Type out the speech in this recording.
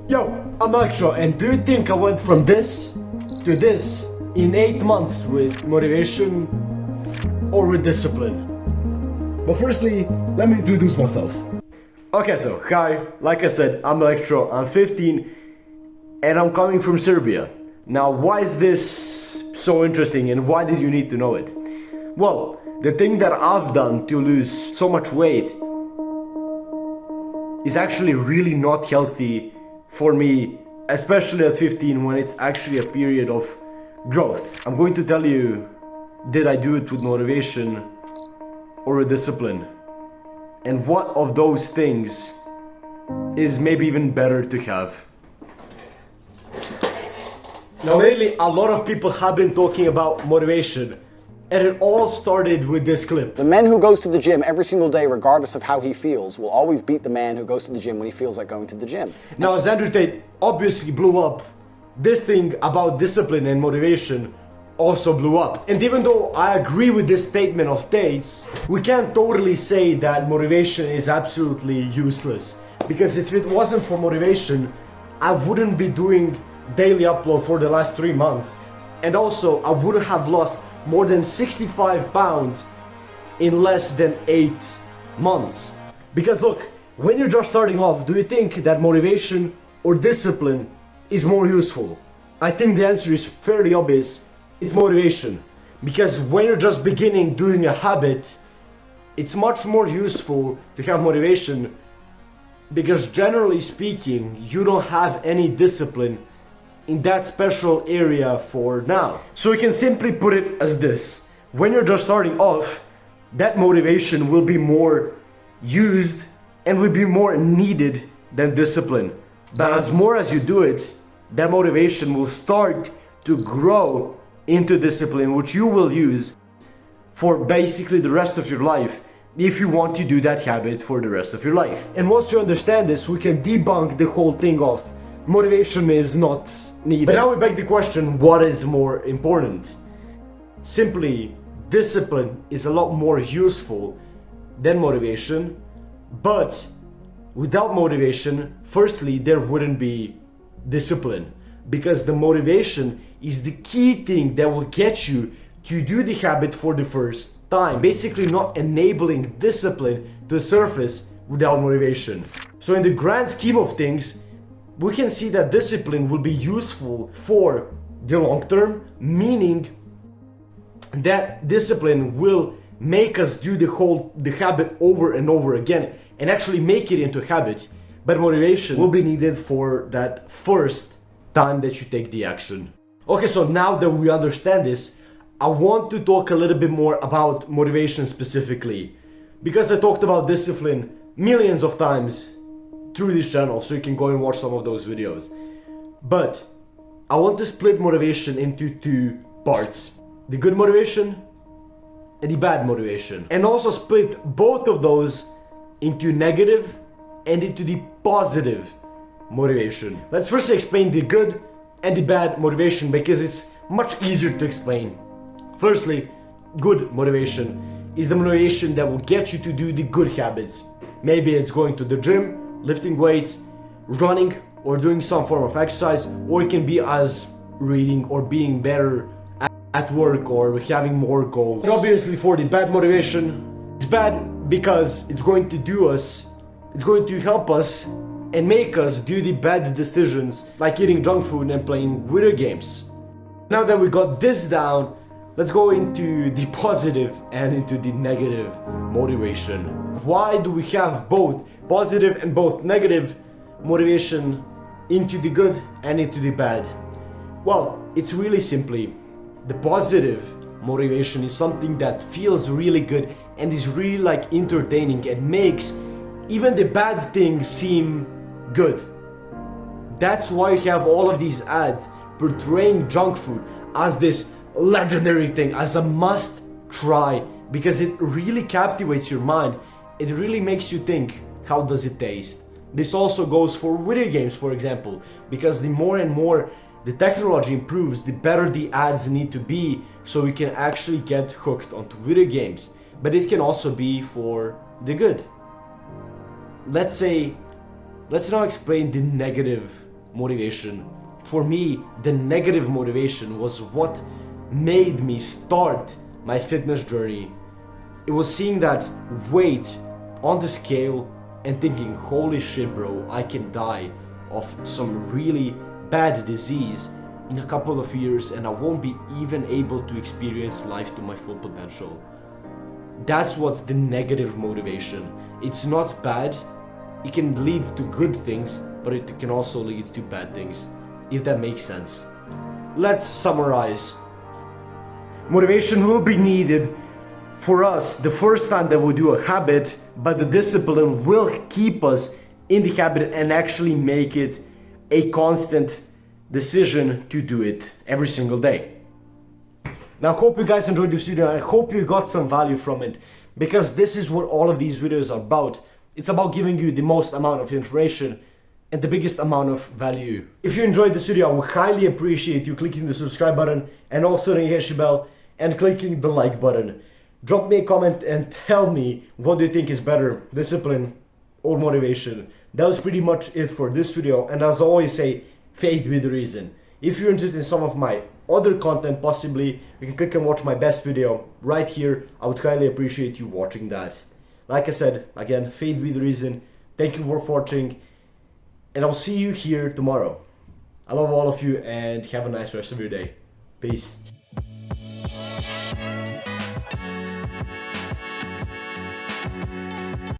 Yo, I'm Electro, and do you think I went from this to this in 8 months with motivation or with discipline? But firstly, let me introduce myself. Okay, so hi, like I said, I'm Electro, I'm 15, and I'm coming from Serbia. Now, why is this so interesting and why did you need to know it? Well, the thing that I've done to lose so much weight is actually really not healthy for me, especially at 15 when it's actually a period of growth. I'm going to tell you, did I do it with motivation or with discipline? And what of those things is maybe even better to have? Now lately, a lot of people have been talking about motivation, and it all started with this clip. The man who goes to the gym every single day, regardless of how he feels, will always beat the man who goes to the gym when he feels like going to the gym. Now, as Andrew Tate obviously blew up, this thing about discipline and motivation also blew up. And even though I agree with this statement of Tate's, we can't totally say that motivation is absolutely useless. Because if it wasn't for motivation, I wouldn't be doing daily upload for the last 3 months. And also, I would have lost more than 65 pounds in less than 8 months. Because look, when you're just starting off, do you think that motivation or discipline is more useful? I think the answer is fairly obvious. It's motivation. Because when you're just beginning doing a habit, it's much more useful to have motivation, because generally speaking, you don't have any discipline in that special area for now. So we can simply put it as this: when you're just starting off, that motivation will be more used and will be more needed than discipline. But as more as you do it, that motivation will start to grow into discipline, which you will use for basically the rest of your life if you want to do that habit for the rest of your life. And once you understand this, we can debunk the whole thing of motivation is not needed. But now we beg the question, what is more important? Simply, discipline is a lot more useful than motivation, but without motivation, firstly, there wouldn't be discipline, because the motivation is the key thing that will get you to do the habit for the first time, basically not enabling discipline to surface without motivation. So in the grand scheme of things, we can see that discipline will be useful for the long term, meaning that discipline will make us do the habit over and over again and actually make it into a habit. But motivation will be needed for that first time that you take the action. Okay, so now that we understand this, I want to talk a little bit more about motivation specifically, because I talked about discipline millions of times through this channel, so you can go and watch some of those videos. But I want to split motivation into 2 parts: the good motivation and the bad motivation, and also split both of those into negative and into the positive motivation. Let's first explain the good and the bad motivation, because it's much easier to explain. Firstly, good motivation is the motivation that will get you to do the good habits. Maybe it's going to the gym, lifting weights, running, or doing some form of exercise, or it can be as reading or being better at work or having more goals. And obviously for the bad motivation, it's bad because it's going to help us and make us do the bad decisions, like eating junk food and playing video games. Now that we got this down, let's go into the positive and into the negative motivation. Why do we have both positive and both negative motivation into the good and into the bad? Well, it's really simply, the positive motivation is something that feels really good and is really like entertaining and makes even the bad things seem good. That's why you have all of these ads portraying junk food as this legendary thing, as a must try, because it really captivates your mind. It really makes you think, how does it taste? This also goes for video games, for example, because the more and more the technology improves, the better the ads need to be, so we can actually get hooked onto video games. But this can also be for the good. Let's now explain the negative motivation. For me, the negative motivation was what made me start my fitness journey. It was seeing that weight on the scale and thinking, holy shit bro, I can die of some really bad disease in a couple of years and I won't be even able to experience life to my full potential. That's what's the negative motivation. It's not bad, it can lead to good things, but it can also lead to bad things, if that makes sense. Let's summarize. Motivation will be needed for us the first time that we do a habit, but the discipline will keep us in the habit and actually make it a constant decision to do it every single day. Now, I hope you guys enjoyed this video. I hope you got some value from it, because this is what all of these videos are about. It's about giving you the most amount of information and the biggest amount of value. If you enjoyed this video, I would highly appreciate you clicking the subscribe button and also the notification bell and clicking the like button. Drop me a comment and tell me what do you think is better, discipline or motivation. That was pretty much it for this video, and as I always say, faith with reason. If you're interested in some of my other content, possibly you can click and watch my best video right here. I would highly appreciate you watching that. Like I said, again, faith with reason. Thank you for watching, and I'll see you here tomorrow. I love all of you and have a nice rest of your day. Peace.